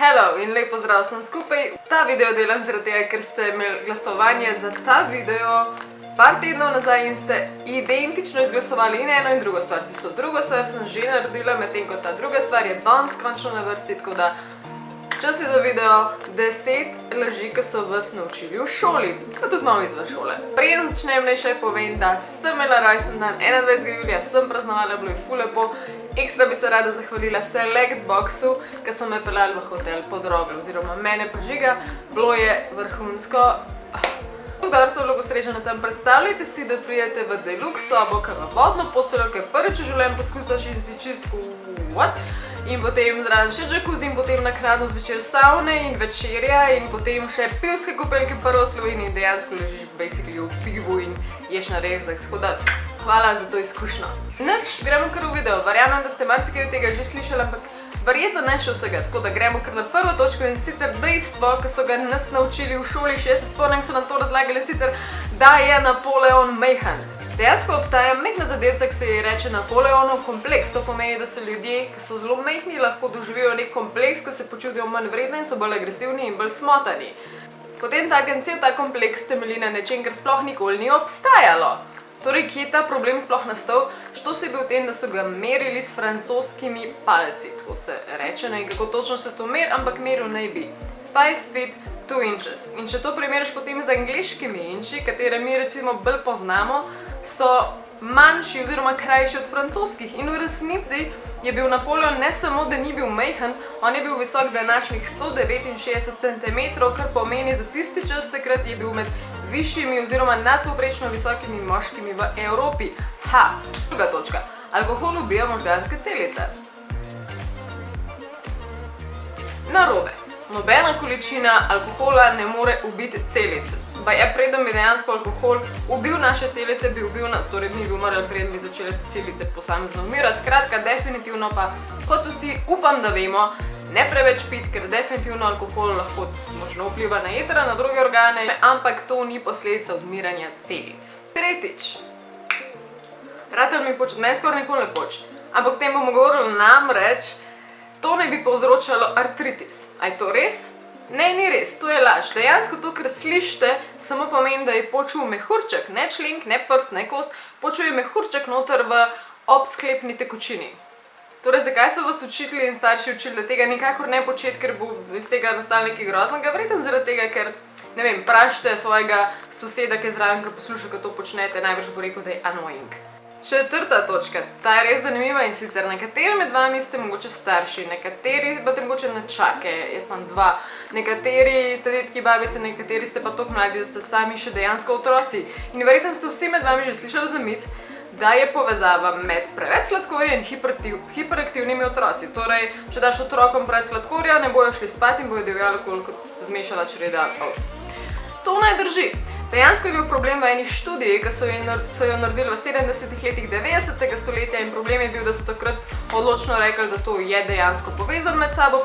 Hello in lepo zdrav sem skupaj. Ta video delam zaradi tega, ker ste imeli glasovanje za ta video par tednov nazaj in ste identično izglasovali in eno in drugo stvar. Tisto drugo stvar sem že naredila, medtem ko ta druga stvar je danes končno na vrsti, tako da čas je za video 10 laži, ki so vas naučili v šoli, pa tudi malo izven šole. Preden začnem, naj še povem, da sem imela rojstni dan 21. julija, sem praznovala, bilo je ful lepo. Ekstra bi se rada zahvalila Select Boxu, ki so me peljali v hotel Podroglo, oziroma mene pa Žiga. Bilo je vrhunsko. Dobro so bilo posrečeno tam. Predstavljajte si, da pridete v deluxe sobo, ki v vodno posteljo, ki prvič v življenju poskusiš in si čisto what? In potem zraven še jacuzzi in potem naknadno zvečer savne in večerja in potem še pivske kopelke prvo v Sloveniji in dejansko ležiš basically v pivu in ješ na rezek. Tako da hvala za to izkušnjo. Nič, gremo kar v video. Verjamem, da ste marsikaj od tega že slišali, ampak verjetno ne še vsega. Tako da gremo kar na prvo točko in sicer dejstvo, ki so ga nas naučili v šoli, še se spomnim, so nam to razlagali sicer, da je Napoleon majhen. Dejansko obstaja majhna zadevca, ki se ji reče Napoleonov kompleks. To pomeni, da so ljudje, ki so zelo majhni, lahko doživijo nek kompleks, ki se počutijo manj vredni in so bolj agresivni in bolj smotani. Potem takem cel ta kompleks temelji na nečem, kar sploh nikoli ni obstajalo. Torej, kje je ta problem sploh nastal? Što se je bil v tem, da so ga merili s francoskimi palci. Tako se reče, ne vem kako točno se to meri, ampak meril naj bi 5 feet 2 inches. In če to primeriš potem z angleškimi inči, katere mi recimo bolj poznamo, so manjši oziroma krajši od francoskih. In v resnici je bil Napoleon ne samo, da ni bil majhen, on je bil visok današnjih 169 cm, kar pomeni za tisti čas takrat je bil med višjimi oziroma nadpovprečno visokimi moškimi v Evropi. Druga točka. Alkohol ubija možganske celice. Narobe. Nobena količina alkohola ne more ubiti celic. Preden bi dejansko alkohol ubil naše celice, bi ubil nas, torej bi umrli, preden bi začele celice posamezno umirati. Skratka, definitivno pa, kot vsi upam, da vemo, ne preveč piti, ker definitivno alkohol lahko močno vpliva na jetra, na druge organe, ampak to ni posledica odmiranja celic. Tretjič. Ratel mi poč, meni skoraj nikoli ne poč, ampak o tem bomo govorili, namreč to naj bi povzročalo artritis. A je to res? Ne, ni res, to je laž. Dejansko to, kar slišite, samo pomeni, da je počul mehurček, ne členk, ne prst, ne kost, počul je mehurček noter v obsklepni tekočini. Torej, zakaj so vas učitelji in starši učili, da tega nikakor ne početi, ker bo iz tega nastalo nekaj groznega? Verjetno zaradi tega, ker, ne vem, vprašajte svojega soseda, ki je zraven, ki posluša, ko to počnete, najbrž bo rekel, da je annoying. Četrta točka, ta je res zanimiva in sicer nekateri med vami ste mogoče starši, nekateri imate mogoče nečake, jaz imam dva, nekateri ste dedki, babice, nekateri ste pa toliko mladi, da ste sami še dejansko otroci. In verjetno ste vsi med vami že slišali za mit, da je povezava med preveč sladkorja in hiperaktivnimi otroci. Torej, če daš otrokom preveč sladkorja, ne bojo šli spat in bojo divjali koliko zmešala čreda ovc. To naj drži. Dejansko je bil problem v eni študiji, ki so jo naredili v 70. letih 90. stoletja in problem je bil, da so takrat odločno rekli, da to je dejansko povezano med sabo.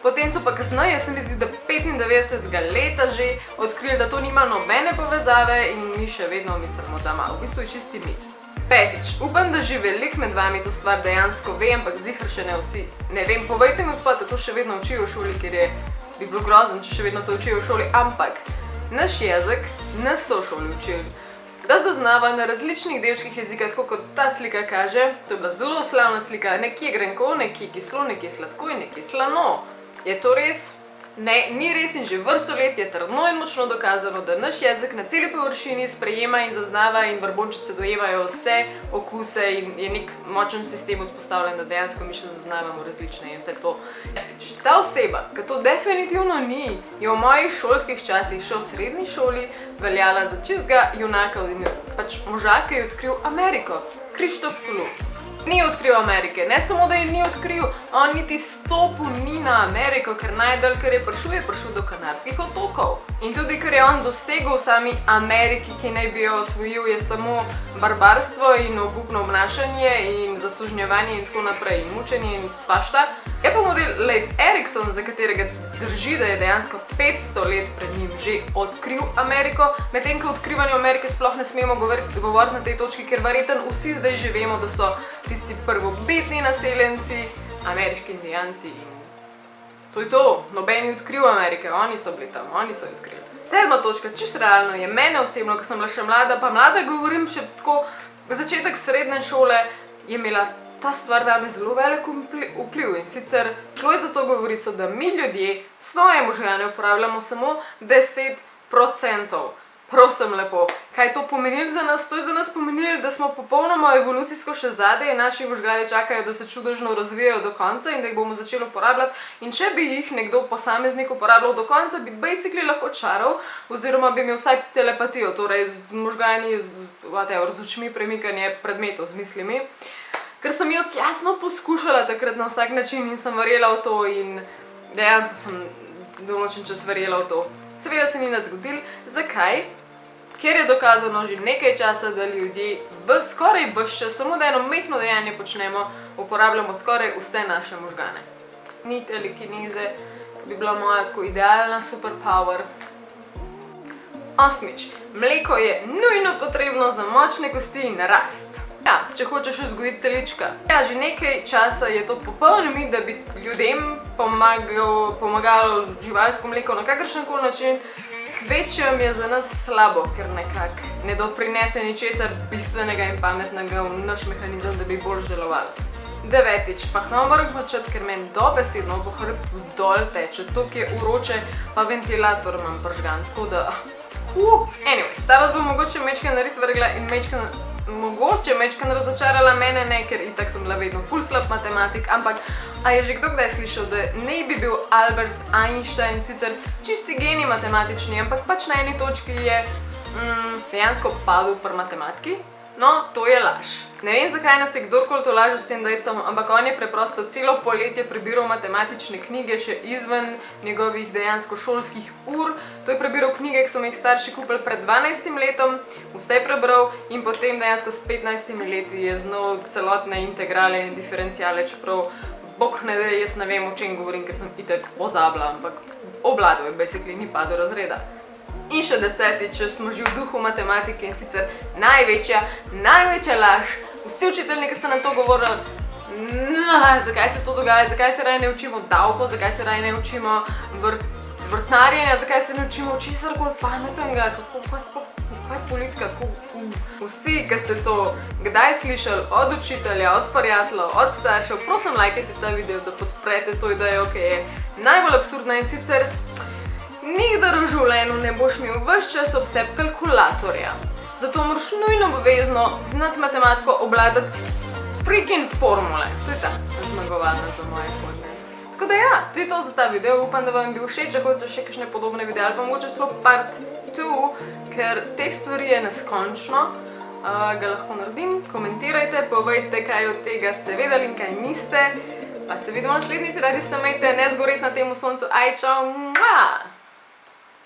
Potem so pa kasneje, se mi zdi, da 95. leta že odkrili, da to nima nobene povezave in mi še vedno mislimo, da ima. V bistvu je čisti mit. Petič. Upam, da že veliko med vami to stvar dejansko ve, ampak ziher še ne vsi. Ne vem, povejte mi odspad, da to še vedno učijo v šoli, ker bi bilo grozno, če še vedno to učijo v šoli, ampak naš jezik nas so v šoli učili, da zaznava na različnih delčkih jezika, tako kot ta slika kaže. To je bila zelo slavna slika, nekje grenko, nekje kislo, nekje sladko in nekje slano. Je to res? Ne, ni res in že vrsto let je trdno in močno dokazano, da naš jezik na celi površini sprejema in zaznava in brbončice dojemajo vse okuse in je nek močen sistem vzpostavljen, da dejansko mi še zaznavamo različne in vse to. Ta oseba, ki to definitivno ni, je v mojih šolskih časih še v srednji šoli veljala za čistega junaka in pač moža, ki je odkril Ameriko. Krištof Kolumb. Ni odkril Amerike, ne samo, da je ni odkril, on niti stopil ni na Ameriko, ker najdalj, ker je prišel do Kanarskih otokov. In tudi, ker je on dosegel v sami Ameriki, ki naj bi jo osvojil, je samo barbarstvo in obupno obnašanje in zasužnjevanje in tako naprej, in mučenje in svašta. Je pa model Leif Erikson, za katerega drži, da je dejansko 500 let pred njim že odkril Ameriko, medtem ko o odkrivanju Amerike sploh ne smemo govoriti na tej točki, ker verjetno vsi zdaj že vemo, da so tisti prvobitni naseljenci, ameriški indijanci in To je to, noben je odkril Amerike, oni so bili tam, oni so jo odkrili. 7. točka, čisto realno je mene osebno, ko sem bila še mlada, pa mlada govorim še tako, začetek srednje šole je imela ta stvar dame zelo velik vpliv in sicer šlo je za to govorico, da mi ljudje svoje možgane uporabljamo samo 10%. Prosim lepo, kaj je to pomenilo za nas? To je za nas pomenilo, da smo popolnoma evolucijsko še zadaj in naši možgani čakajo, da se čudežno razvijajo do konca in da jih bomo začeli uporabljati. In če bi jih nekdo posameznik uporabljal do konca, bi basically lahko čaral oziroma bi imel vsaj telepatijo, torej z možgani, z očmi premikanje predmetov, z mislimi. Ker sem jaz jasno poskušala takrat na vsak način in sem verjela v to in dejansko sem določen čas verjela v to. Seveda se ni nič zgodilo. Zakaj? Ker je dokazano že nekaj časa, da ljudje skoraj ves čas, samo da eno majhno dejanje počnemo, uporabljamo skoraj vse naše možgane. Ni telekineze, bi bila moja tako idealna superpower. 8. Mleko je nujno potrebno za močne kosti in rast. Ja, če hočeš vzgojiti telička. Ja, že nekaj časa je to popoln mit, da bi ljudem pomagalo živalsko mleko na kakršenkoli način. Kvečjem je za nas slabo, ker nekako ne doprinese ničesar bistvenega in pametnega v naš mehanizem, da bi bolj delovali. 9. Pa ne moram početi, ker meni dobesedno po hrbtu dol teče, toliko je vroče, pa ventilator imam pržgan, tako da... Anyways, ta vas bo mogoče mečkan narit vrgla in mogoče mečkan razočarala mene, ne, ker itak sem bila vedno ful slab matematik, ampak a je že kdo kdaj slišal, da ne bi bil Albert Einstein sicer čisti genij matematični, ampak pač na eni točki je dejansko padel pri matematiki? No, to je laž. Ne vem, zakaj nas je kdorkoli to lažil s tem dejstvom, ampak on je preprosto celo poletje prebiral matematične knjige še izven njegovih dejansko šolskih ur. To je prebiral knjige, ki so mi jih starši kupili pred 12 letom, vse prebral in potem dejansko s 15 leti je znal celotne integrale in diferencijale, čeprav bog ne ve, jaz ne vem, o čem govorim, ker sem itak pozabila, ampak obladal je, basically ni padel razreda. In še 10. če smo že v duhu matematike in sicer največja laž. Vsi učiteljni, ki ste nam to govorili, zakaj se to dogaja, zakaj se raje ne učimo davkov, zakaj se raje ne učimo vrtnarjenja, zakaj se ne učimo česarkoli pametnega, kaj politika, vsi, ki ste to kdaj slišali od učitelja, od prijateljev, od staršev, prosim lajkajte ta video, da podprete to idejo, ki je najbolj absurdna in sicer nikdar v življenju ne boš imel ves čas ob sebi kalkulatorja. Zato moraš nujno obvezno znati matematiko obvladati freaking formule. To je ta zmagovalna za moje pojme. Tako da ja, to je to za ta video. Upam, da vam je bil všeč, če hočete še kakšne podobne videe ali pa mogoče celo part 2, ker teh stvari je neskončno. Ga lahko naredim. Komentirajte, povejte, kaj od tega ste vedeli in kaj niste. Pa se vidimo naslednjič, radi se imejte, ne zgoreti na tem soncu. Aj, čau!